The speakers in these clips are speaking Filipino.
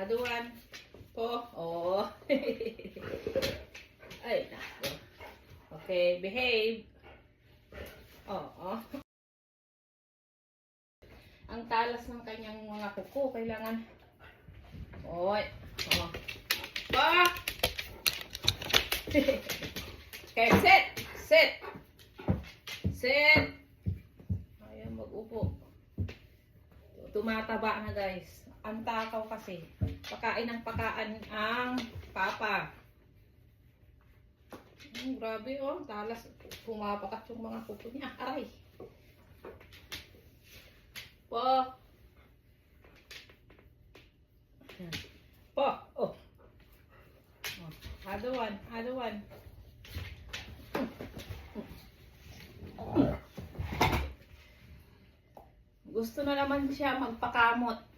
Aduan. Po. Oh. Ay, nako. Okay, behave. Oh. Ang talas ng kanyang mga kuko. Kailangan. Oy. Oh. Pa! Okay, sit. Sit. Ayan, mag-upo. Tumataba na, guys. Ang takaw kasi. Pakain ng pakaan ang papa. Grabe, oh. Talas. Pumapakat yung mga kuko niya. Aray. Po. Po. Oh. Other one. Gusto na naman siya magpakamot.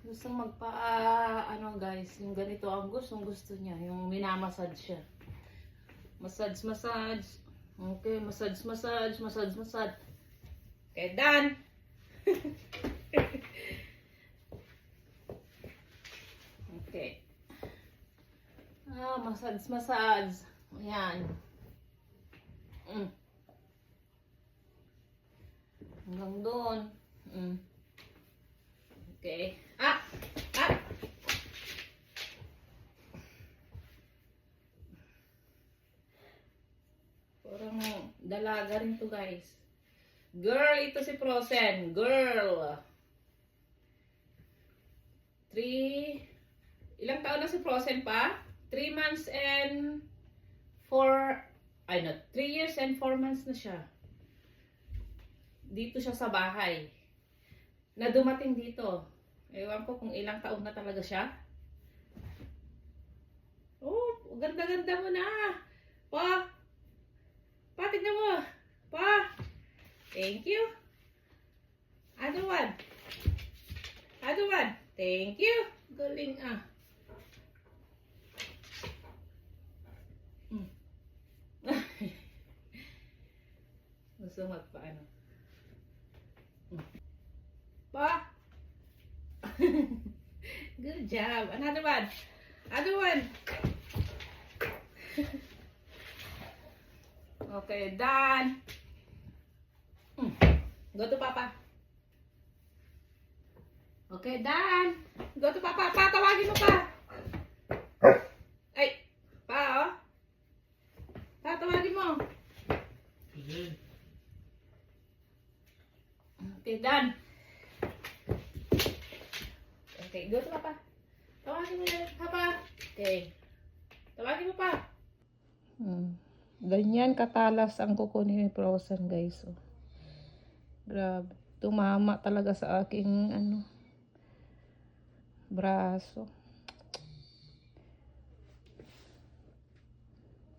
Gusto ano guys, yung ganito ang gusto niya. Yung minamassage siya. Massage. Okay, massage. Okay, done. Okay. Massage. Ayan. Hanggang doon. Okay. Up. Parang dalaga rin to, guys. Girl, ito si Frozen. Girl. 3. Ilang taon na si Frozen pa? 3 months and 3 years and 4 months na siya. Dito siya sa bahay. Na dumating dito. Ewan ko kung ilang taon na talaga siya. Oh, ganda-ganda mo na. Pa. Tignan mo. Pa. Thank you. Other one. Thank you. Galing ah. Gusto magpaano. Pa. Good job. Another one. Okay, done. Go to Papa. Okay, done. Go to Papa. Pa, tawagin mo pa. Ay, pa, oh. Pa, tawagin mo. Okay, done. Okay, go to Papa. Tawagin mo na, Papa. Okay. Tawagin mo pa. Ganyan katalas ang kuko ni Frozen, guys. Oh. Grabe. Tumama talaga sa aking braso.